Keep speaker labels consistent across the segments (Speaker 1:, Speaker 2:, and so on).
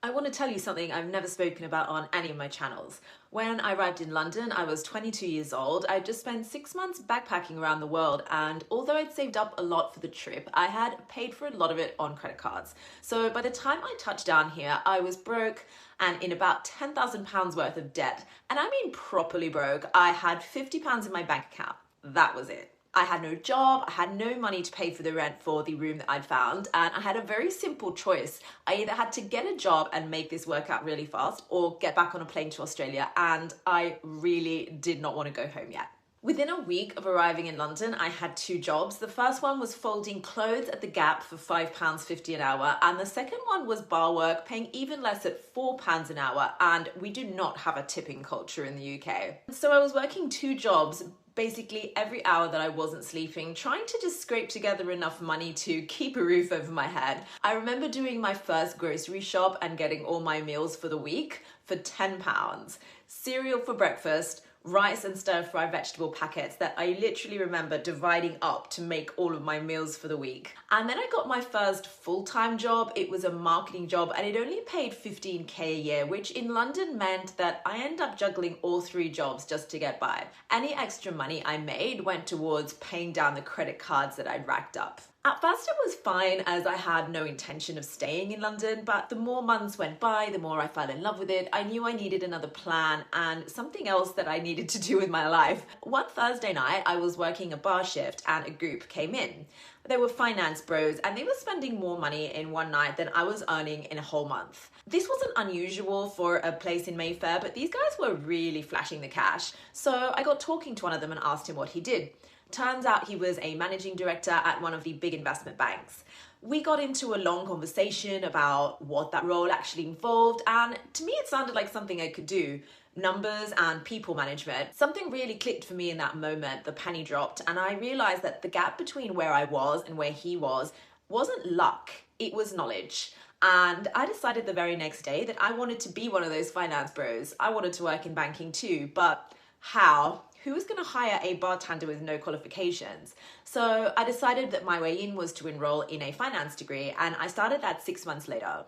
Speaker 1: I want to tell you something I've never spoken about on any of my channels. When I arrived in London, I was 22 years old. I'd just spent 6 months backpacking around the world, and although I'd saved up a lot for the trip, I had paid for a lot of it on credit cards. So by the time I touched down here, I was broke and in about £10,000 worth of debt. And I mean properly broke. I had £50 in my bank account. That was it. I had no job, I had no money to pay for the rent for the room that I'd found, and I had a very simple choice. I either had to get a job and make this work out really fast or get back on a plane to Australia, and I really did not want to go home yet. Within a week of arriving in London, I had 2 jobs. The first one was folding clothes at the Gap for £5.50 an hour, and the second one was bar work, paying even less at £4 an hour, and we do not have a tipping culture in the UK. So I was working 2 jobs, basically every hour that I wasn't sleeping, trying to just scrape together enough money to keep a roof over my head. I remember doing my first grocery shop and getting all my meals for the week for £10. Cereal for breakfast, rice and stir-fry vegetable packets that I literally remember dividing up to make all of my meals for the week. And then I got my first full-time job. It was a marketing job and it only paid 15k a year, which in London meant that I ended up juggling all 3 jobs just to get by. Any extra money I made went towards paying down the credit cards that I'd racked up. At first it was fine as I had no intention of staying in London, but the more months went by, the more I fell in love with it. I knew I needed another plan and something else that I needed to do with my life. One Thursday night, I was working a bar shift and a group came in. They were finance bros and they were spending more money in one night than I was earning in a whole month. This wasn't unusual for a place in Mayfair, but these guys were really flashing the cash. So I got talking to one of them and asked him what he did. Turns out he was a managing director at one of the big investment banks. We got into a long conversation about what that role actually involved, and to me it sounded like something I could do. Numbers and people management. Something really clicked for me in that moment. The penny dropped and I realized that the gap between where I was and where he wasn't luck, it was knowledge. And I decided the very next day that I wanted to be one of those finance bros. I wanted to work in banking too, but how? Who was going to hire a bartender with no qualifications? So I decided that my way in was to enroll in a finance degree, and I started that 6 months later.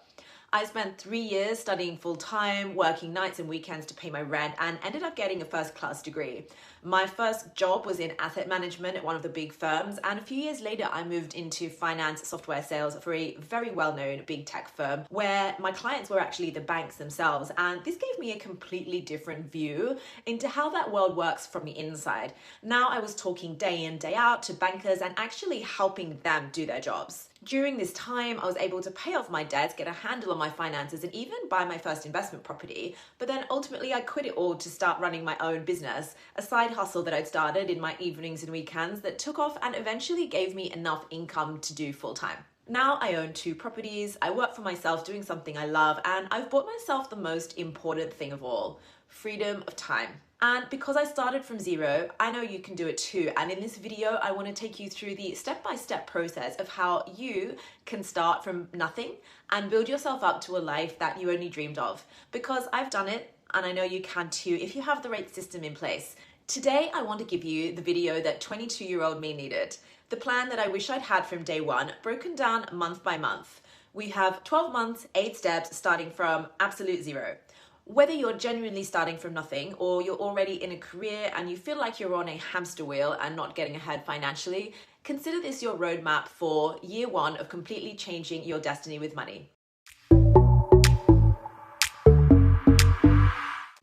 Speaker 1: I spent 3 years studying full-time, working nights and weekends to pay my rent, and ended up getting a first-class degree. My first job was in asset management at one of the big firms, and a few years later I moved into finance software sales for a very well-known big tech firm where my clients were actually the banks themselves, and this gave me a completely different view into how that world works from the inside. Now I was talking day in, day out to bankers and actually helping them do their jobs. During this time, I was able to pay off my debts, get a handle on my finances, and even buy my first investment property. But then ultimately I quit it all to start running my own business, a side hustle that I'd started in my evenings and weekends that took off and eventually gave me enough income to do full time. Now I own 2 properties, I work for myself doing something I love, and I've bought myself the most important thing of all, freedom of time. And because I started from zero, I know you can do it too. And in this video, I want to take you through the step-by-step process of how you can start from nothing and build yourself up to a life that you only dreamed of. Because I've done it, and I know you can too if you have the right system in place. Today, I want to give you the video that 22-year-old me needed. The plan that I wish I'd had from day one, broken down month by month. We have 12 months, 8 steps, starting from absolute zero. Whether you're genuinely starting from nothing or you're already in a career and you feel like you're on a hamster wheel and not getting ahead financially, consider this your roadmap for year 1 of completely changing your destiny with money.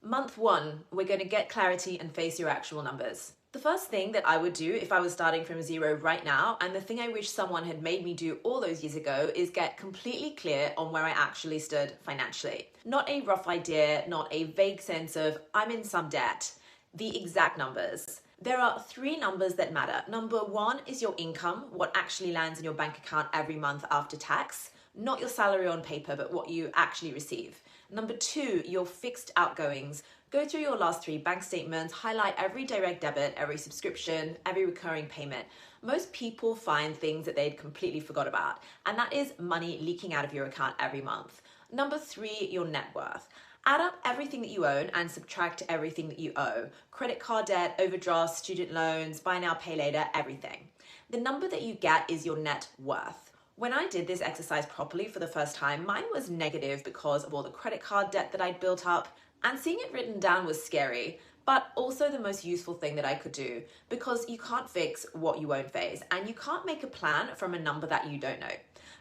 Speaker 1: Month 1, we're going to get clarity and face your actual numbers. The first thing that I would do if I was starting from zero right now, and the thing I wish someone had made me do all those years ago, is get completely clear on where I actually stood financially. Not a rough idea, not a vague sense of I'm in some debt. The exact numbers. There are 3 numbers that matter. Number 1 is your income, what actually lands in your bank account every month after tax. Not your salary on paper, but what you actually receive. Number 2, your fixed outgoings. Go through your last 3 bank statements, highlight every direct debit, every subscription, every recurring payment. Most people find things that they'd completely forgot about, and that is money leaking out of your account every month. Number 3, your net worth. Add up everything that you own and subtract everything that you owe. Credit card debt, overdrafts, student loans, buy now, pay later, everything. The number that you get is your net worth. When I did this exercise properly for the first time, mine was negative because of all the credit card debt that I'd built up, and seeing it written down was scary, but also the most useful thing that I could do, because you can't fix what you won't face, and you can't make a plan from a number that you don't know.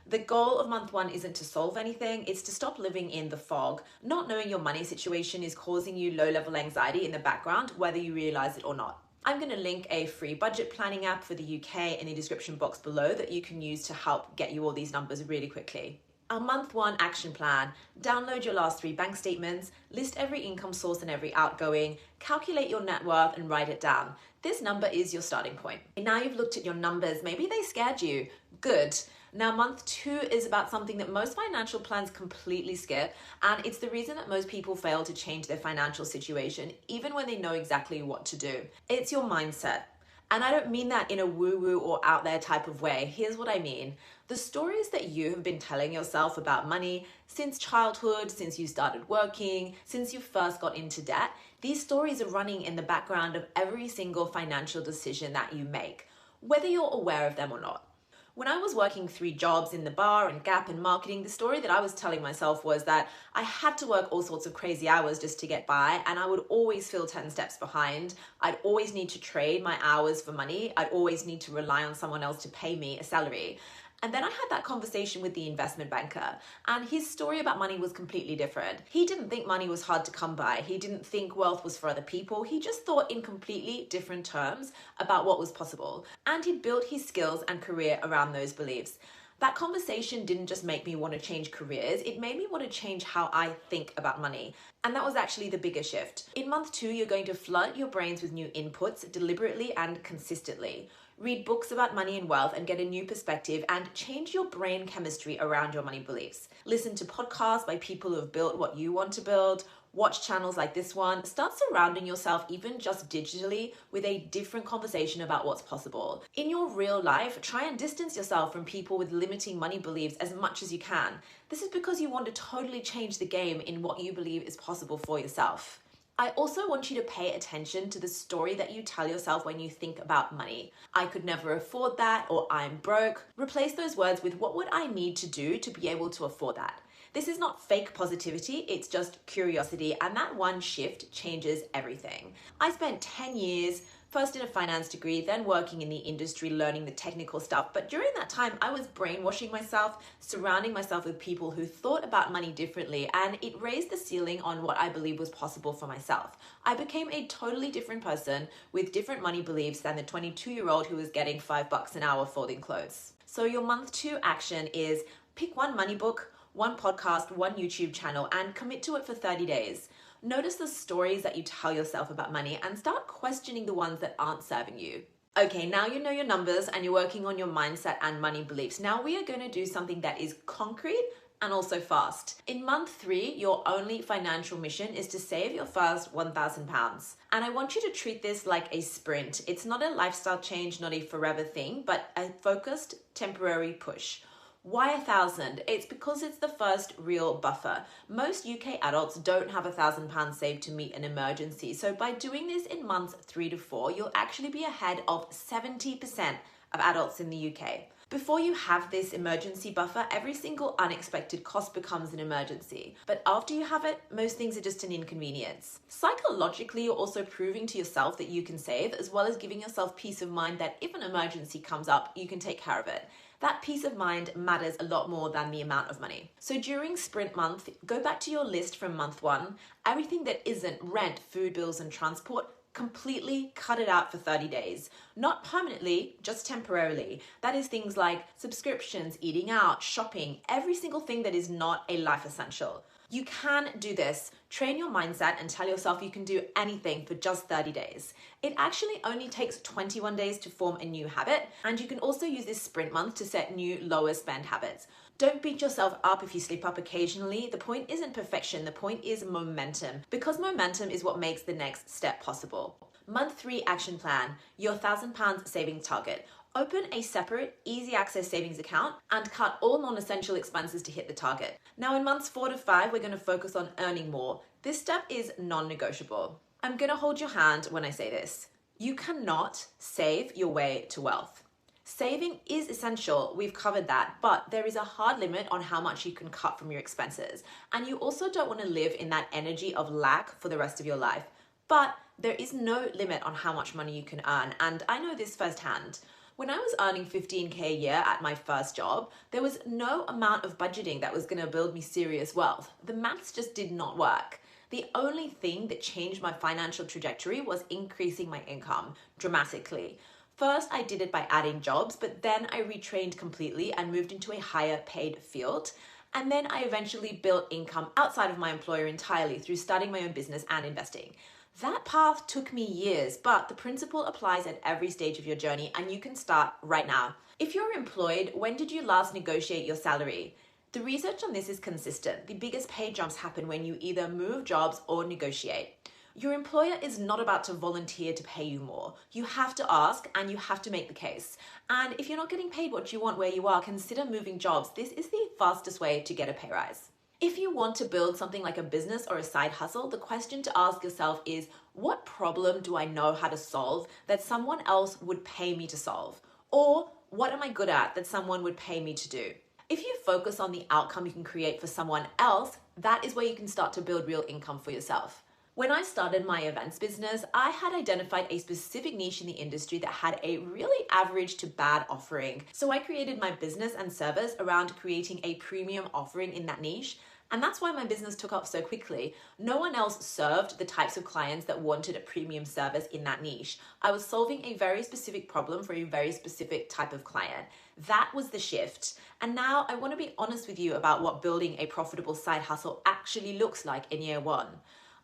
Speaker 1: The goal of month one isn't to solve anything, it's to stop living in the fog. Not knowing your money situation is causing you low-level anxiety in the background, whether you realize it or not. I'm going to link a free budget planning app for the UK in the description box below that you can use to help get you all these numbers really quickly. Our month one action plan: download your last 3 bank statements, list every income source and every outgoing, calculate your net worth and write it down. This number is your starting point. Now you've looked at your numbers, maybe they scared you. Good. Now month 2 is about something that most financial plans completely skip, and it's the reason that most people fail to change their financial situation even when they know exactly what to do. It's your mindset. And I don't mean that in a woo-woo or out there type of way. Here's what I mean. The stories that you have been telling yourself about money since childhood, since you started working, since you first got into debt, these stories are running in the background of every single financial decision that you make, whether you're aware of them or not. When I was working 3 jobs in the bar and Gap and marketing, the story that I was telling myself was that I had to work all sorts of crazy hours just to get by, and I would always feel 10 steps behind. I'd always need to trade my hours for money. I'd always need to rely on someone else to pay me a salary. And then I had that conversation with the investment banker, and his story about money was completely different. He didn't think money was hard to come by. He didn't think wealth was for other people. He just thought in completely different terms about what was possible. And he built his skills and career around those beliefs. That conversation didn't just make me want to change careers, it made me want to change how I think about money. And that was actually the bigger shift. In month 2, you're going to flood your brains with new inputs deliberately and consistently. Read books about money and wealth and get a new perspective and change your brain chemistry around your money beliefs. Listen to podcasts by people who have built what you want to build. Watch channels like this one. Start surrounding yourself, even just digitally, with a different conversation about what's possible. In your real life, try and distance yourself from people with limiting money beliefs as much as you can. This is because you want to totally change the game in what you believe is possible for yourself. I also want you to pay attention to the story that you tell yourself when you think about money. I could never afford that, or I'm broke. Replace those words with what would I need to do to be able to afford that. This is not fake positivity, it's just curiosity, and that one shift changes everything. I spent 10 years, first in a finance degree, then working in the industry, learning the technical stuff. But during that time, I was brainwashing myself, surrounding myself with people who thought about money differently, and it raised the ceiling on what I believe was possible for myself. I became a totally different person with different money beliefs than the 22-year-old who was getting $5 an hour folding clothes. So your month 2 action is pick one money book, one podcast, one YouTube channel, and commit to it for 30 days. Notice the stories that you tell yourself about money and start questioning the ones that aren't serving you. Okay, now you know your numbers and you're working on your mindset and money beliefs. Now we are going to do something that is concrete and also fast. In month 3, your only financial mission is to save your first £1,000. And I want you to treat this like a sprint. It's not a lifestyle change, not a forever thing, but a focused temporary push. Why 1,000? It's because it's the first real buffer. Most UK adults don't have £1,000 saved to meet an emergency. So by doing this in months 3 to 4, you'll actually be ahead of 70% of adults in the UK. Before you have this emergency buffer, every single unexpected cost becomes an emergency. But after you have it, most things are just an inconvenience. Psychologically, you're also proving to yourself that you can save, as well as giving yourself peace of mind that if an emergency comes up, you can take care of it. That peace of mind matters a lot more than the amount of money. So during sprint month, go back to your list from month 1, everything that isn't rent, food bills, and transport, completely cut it out for 30 days. Not permanently, just temporarily. That is things like subscriptions, eating out, shopping, every single thing that is not a life essential. You can do this. Train your mindset and tell yourself you can do anything for just 30 days. It actually only takes 21 days to form a new habit, and you can also use this sprint month to set new lower spend habits. Don't beat yourself up if you slip up occasionally. The point isn't perfection, the point is momentum, because momentum is what makes the next step possible. Month 3 action plan, your £1,000 savings target. Open a separate, easy access savings account and cut all non-essential expenses to hit the target. Now in months 4 to 5, we're going to focus on earning more. This step is non-negotiable. I'm going to hold your hand when I say this. You cannot save your way to wealth. Saving is essential, we've covered that, but there is a hard limit on how much you can cut from your expenses. And you also don't want to live in that energy of lack for the rest of your life. But there is no limit on how much money you can earn, and I know this firsthand. When I was earning 15K a year at my first job, there was no amount of budgeting that was going to build me serious wealth. The maths just did not work. The only thing that changed my financial trajectory was increasing my income dramatically. First, I did it by adding jobs, but then I retrained completely and moved into a higher paid field. And then I eventually built income outside of my employer entirely through starting my own business and investing. That path took me years, but the principle applies at every stage of your journey, and you can start right now. If you're employed, when did you last negotiate your salary? The research on this is consistent. The biggest pay jumps happen when you either move jobs or negotiate. Your employer is not about to volunteer to pay you more. You have to ask and you have to make the case. And if you're not getting paid what you want where you are, consider moving jobs. This is the fastest way to get a pay rise. If you want to build something like a business or a side hustle, the question to ask yourself is, what problem do I know how to solve that someone else would pay me to solve? Or what am I good at that someone would pay me to do? If you focus on the outcome you can create for someone else, that is where you can start to build real income for yourself. When I started my events business, I had identified a specific niche in the industry that had a really average to bad offering. So I created my business and service around creating a premium offering in that niche. And that's why my business took off so quickly. No one else served the types of clients that wanted a premium service in that niche. I was solving a very specific problem for a very specific type of client. That was the shift. And now I want to be honest with you about what building a profitable side hustle actually looks like in year one.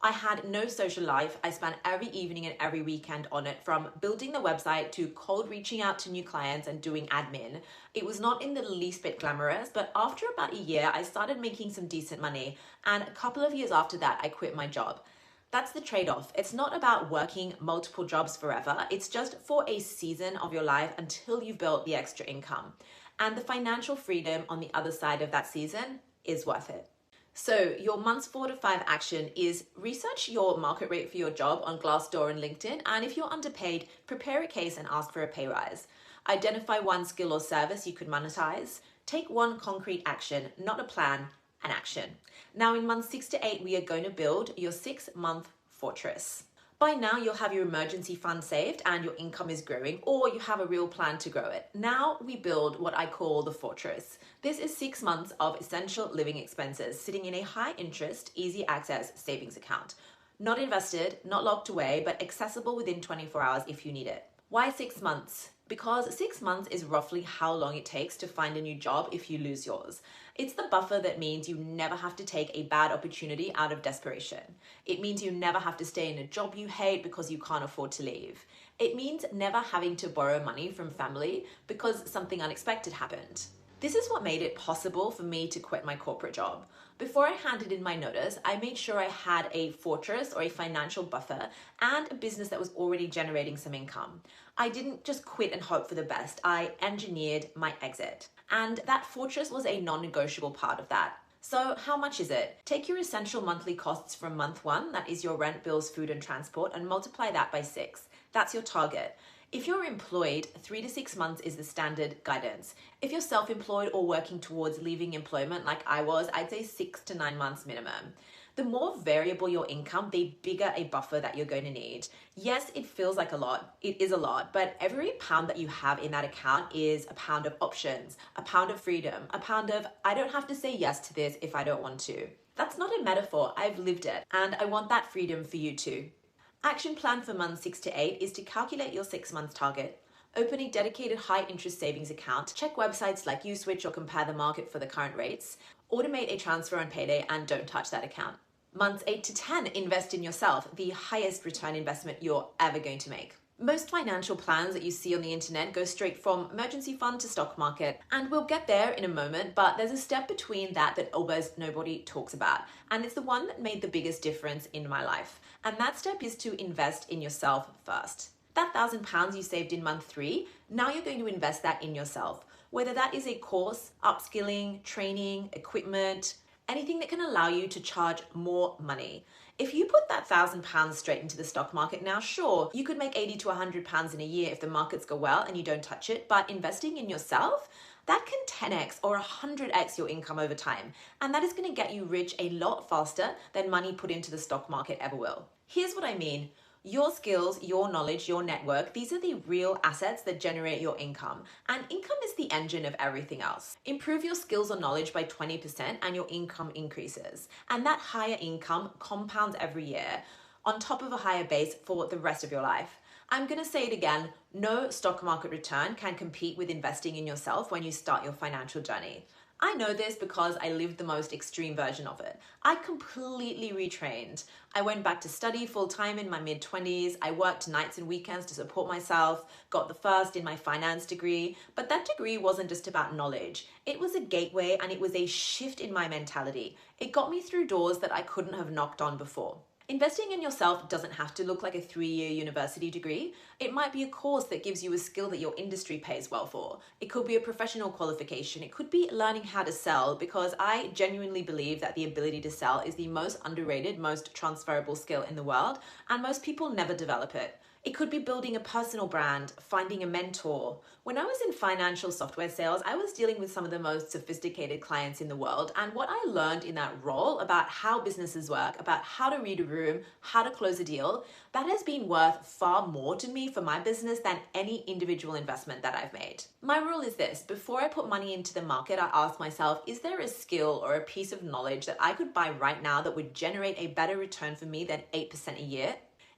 Speaker 1: I had no social life. I spent every evening and every weekend on it, from building the website to cold reaching out to new clients and doing admin. It was not in the least bit glamorous, but after about a year, I started making some decent money. And a couple of years after that, I quit my job. That's the trade-off. It's not about working multiple jobs forever. It's just for a season of your life until you've built the extra income. And the financial freedom on the other side of that season is worth it. So your months 4 to 5 action is research your market rate for your job on Glassdoor and LinkedIn. And if you're underpaid, prepare a case and ask for a pay rise. Identify one skill or service you could monetize. Take one concrete action, not a plan, an action. Now in months 6 to 8, we are going to build your 6-month fortress. By now, you'll have your emergency fund saved and your income is growing, or you have a real plan to grow it. Now we build what I call the fortress. This is 6 months of essential living expenses sitting in a high interest, easy access savings account. Not invested, not locked away, but accessible within 24 hours if you need it. Why 6 months? Because 6 months is roughly how long it takes to find a new job if you lose yours. It's the buffer that means you never have to take a bad opportunity out of desperation. It means you never have to stay in a job you hate because you can't afford to leave. It means never having to borrow money from family because something unexpected happened. This is what made it possible for me to quit my corporate job. Before I handed in my notice, I made sure I had a fortress or a financial buffer and a business that was already generating some income. I didn't just quit and hope for the best. I engineered my exit. And that fortress was a non-negotiable part of that. So how much is it? Take your essential monthly costs from month 1, that is your rent, bills, food, and transport, and multiply that by 6. That's your target. If you're employed, 3 to 6 months is the standard guidance. If you're self-employed or working towards leaving employment like I was, I'd say 6 to 9 months minimum. The more variable your income, the bigger a buffer that you're going to need. Yes, it feels like a lot. It is a lot, but every pound that you have in that account is a pound of options, a pound of freedom, a pound of, I don't have to say yes to this if I don't want to. That's not a metaphor, I've lived it, and I want that freedom for you too. Action plan for months 6 to 8 is to calculate your 6 months target. Open a dedicated high interest savings account. Check websites like USwitch or compare the market for the current rates. Automate a transfer on payday and don't touch that account. Months 8 to 10, invest in yourself, the highest return investment you're ever going to make. Most financial plans that you see on the internet go straight from emergency fund to stock market, and we'll get there in a moment, but there's a step between that almost nobody talks about, and it's the one that made the biggest difference in my life. And that step is to invest in yourself first. That £1,000 you saved in month 3, now you're going to invest that in yourself. Whether that is a course, upskilling, training, equipment, Anything that can allow you to charge more money. If you put that £1,000 straight into the stock market now, sure, you could make £80 to £100 in a year if the markets go well and you don't touch it, but investing in yourself, that can 10x or 100x your income over time. And that is going to get you rich a lot faster than money put into the stock market ever will. Here's what I mean. Your skills, your knowledge, your network, these are the real assets that generate your income. And income is the engine of everything else. Improve your skills or knowledge by 20% and your income increases. And that higher income compounds every year on top of a higher base for the rest of your life. I'm going to say it again, no stock market return can compete with investing in yourself when you start your financial journey. I know this because I lived the most extreme version of it. I completely retrained. I went back to study full-time in my mid-20s. I worked nights and weekends to support myself, got the first in my finance degree, but that degree wasn't just about knowledge. It was a gateway and it was a shift in my mentality. It got me through doors that I couldn't have knocked on before. Investing in yourself doesn't have to look like a 3-year university degree. It might be a course that gives you a skill that your industry pays well for. It could be a professional qualification. It could be learning how to sell, because I genuinely believe that the ability to sell is the most underrated, most transferable skill in the world, and most people never develop it. It could be building a personal brand, finding a mentor. When I was in financial software sales, I was dealing with some of the most sophisticated clients in the world. And what I learned in that role about how businesses work, about how to read a room, how to close a deal, that has been worth far more to me for my business than any individual investment that I've made. My rule is this: before I put money into the market, I ask myself, is there a skill or a piece of knowledge that I could buy right now that would generate a better return for me than 8% a year?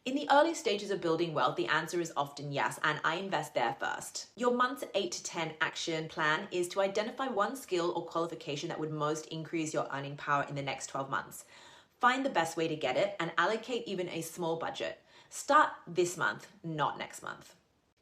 Speaker 1: In the early stages of building wealth, the answer is often yes, and I invest there first. Your month's 8 to 10 action plan is to identify one skill or qualification that would most increase your earning power in the next 12 months. Find the best way to get it and allocate even a small budget. Start this month, not next month.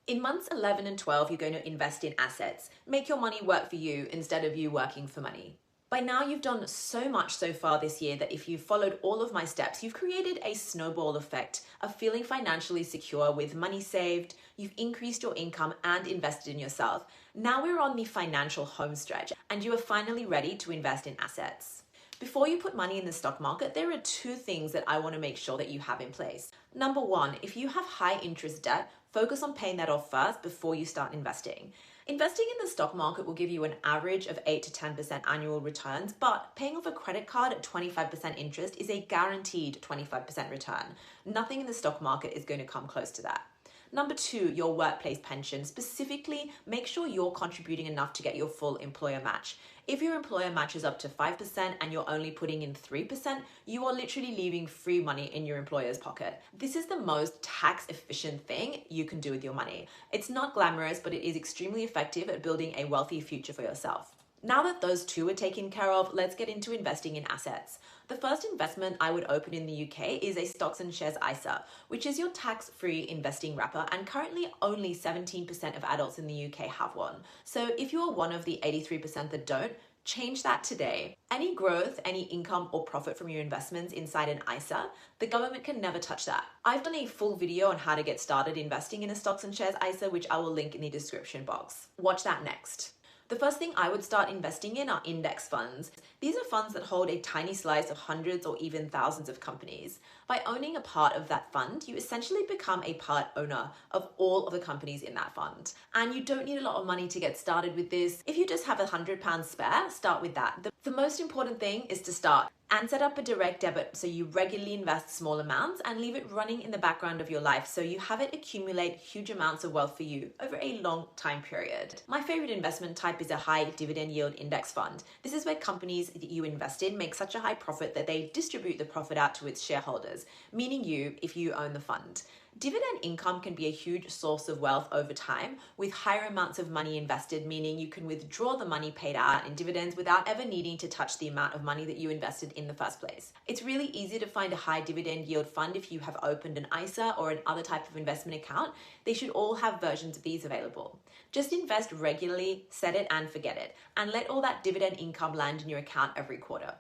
Speaker 1: In months 11 and 12, you're going to invest in assets. Make your money work for you instead of you working for money. By now, you've done so much so far this year that if you've followed all of my steps, you've created a snowball effect of feeling financially secure with money saved, you've increased your income and invested in yourself. Now we're on the financial home stretch and you are finally ready to invest in assets. Before you put money in the stock market, there are 2 things that I want to make sure that you have in place. Number 1, if you have high interest debt, focus on paying that off first before you start investing. Investing in the stock market will give you an average of 8 to 10% annual returns, but paying off a credit card at 25% interest is a guaranteed 25% return. Nothing in the stock market is going to come close to that. Number 2, your workplace pension. Specifically, make sure you're contributing enough to get your full employer match. If your employer matches up to 5% and you're only putting in 3%, you are literally leaving free money in your employer's pocket. This is the most tax efficient thing you can do with your money. It's not glamorous, but it is extremely effective at building a wealthy future for yourself. Now that those 2 are taken care of, let's get into investing in assets. The first investment I would open in the UK is a stocks and shares ISA, which is your tax-free investing wrapper, and currently only 17% of adults in the UK have one. So if you are one of the 83% that don't, change that today. Any growth, any income or profit from your investments inside an ISA, the government can never touch that. I've done a full video on how to get started investing in a stocks and shares ISA, which I will link in the description box. Watch that next. The first thing I would start investing in are index funds. These are funds that hold a tiny slice of hundreds or even thousands of companies. By owning a part of that fund, you essentially become a part owner of all of the companies in that fund. And you don't need a lot of money to get started with this. If you just have £100 spare, start with that. The most important thing is to start and set up a direct debit so you regularly invest small amounts and leave it running in the background of your life so you have it accumulate huge amounts of wealth for you over a long time period. My favorite investment type is a high dividend yield index fund. This is where companies that you invest in make such a high profit that they distribute the profit out to its shareholders, meaning you if you own the fund. Dividend income can be a huge source of wealth over time with higher amounts of money invested, meaning you can withdraw the money paid out in dividends without ever needing to touch the amount of money that you invested in the first place. It's really easy to find a high dividend yield fund if you have opened an ISA or an other type of investment account. They should all have versions of these available. Just invest regularly, set it and forget it, and let all that dividend income land in your account every quarter.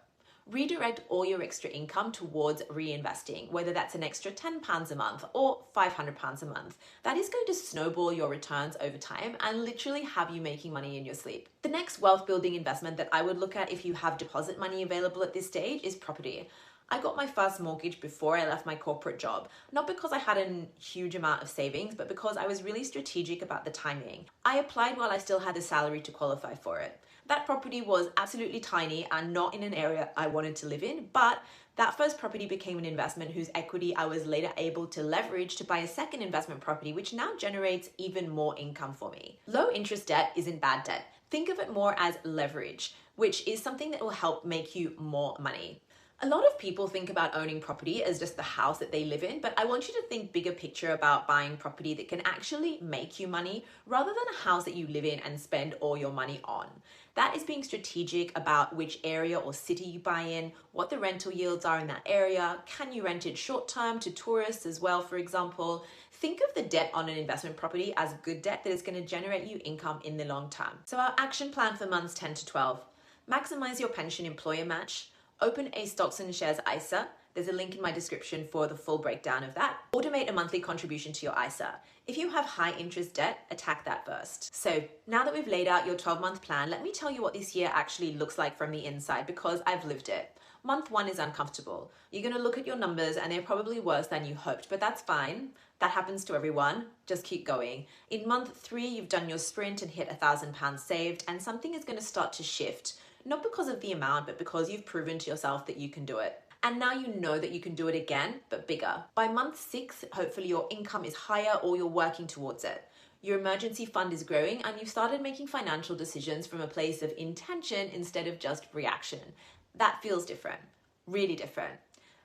Speaker 1: Redirect all your extra income towards reinvesting, whether that's an extra £10 a month or £500 a month. That is going to snowball your returns over time and literally have you making money in your sleep. The next wealth building investment that I would look at if you have deposit money available at this stage is property. I got my first mortgage before I left my corporate job, not because I had a huge amount of savings, but because I was really strategic about the timing. I applied while I still had the salary to qualify for it. That property was absolutely tiny and not in an area I wanted to live in, but that first property became an investment whose equity I was later able to leverage to buy a second investment property, which now generates even more income for me. Low interest debt isn't bad debt. Think of it more as leverage, which is something that will help make you more money. A lot of people think about owning property as just the house that they live in, but I want you to think bigger picture about buying property that can actually make you money rather than a house that you live in and spend all your money on. That is being strategic about which area or city you buy in, what the rental yields are in that area, can you rent it short term to tourists as well, for example. Think of the debt on an investment property as good debt that is going to generate you income in the long term. So our action plan for months 10 to 12. Maximize your pension employer match. Open a stocks and shares ISA. There's a link in my description for the full breakdown of that. Automate a monthly contribution to your ISA. If you have high interest debt, attack that first. So now that we've laid out your 12-month plan, let me tell you what this year actually looks like from the inside because I've lived it. Month 1 is uncomfortable. You're going to look at your numbers and they're probably worse than you hoped, but that's fine. That happens to everyone. Just keep going. In month 3, you've done your sprint and hit £1,000 saved, and something is going to start to shift. Not because of the amount, but because you've proven to yourself that you can do it. And now you know that you can do it again, but bigger. By month 6, hopefully your income is higher or you're working towards it. Your emergency fund is growing and you've started making financial decisions from a place of intention instead of just reaction. That feels different, really different.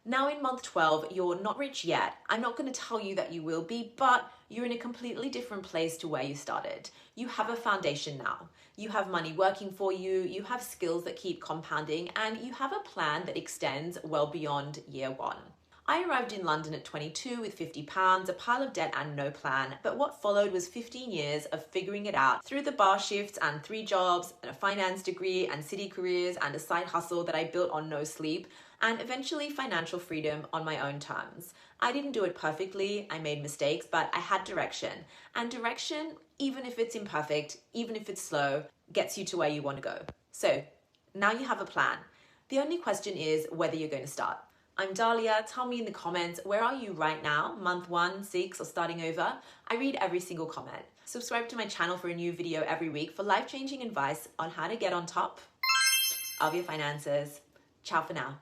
Speaker 1: Now in month 12, you're not rich yet. I'm not going to tell you that you will be, but you're in a completely different place to where you started. You have a foundation now. You have money working for you, you have skills that keep compounding, and you have a plan that extends well beyond year 1. I arrived in London at 22 with £50, a pile of debt and no plan, but what followed was 15 years of figuring it out through the bar shifts and 3 jobs and a finance degree and city careers and a side hustle that I built on no sleep, and eventually financial freedom on my own terms. I didn't do it perfectly, I made mistakes, but I had direction. And direction, even if it's imperfect, even if it's slow, gets you to where you want to go. So now you have a plan. The only question is whether you're going to start. I'm Dahlia. Tell me in the comments, where are you right now? Month 1, 6, or starting over? I read every single comment. Subscribe to my channel for a new video every week for life-changing advice on how to get on top of your finances. Ciao for now.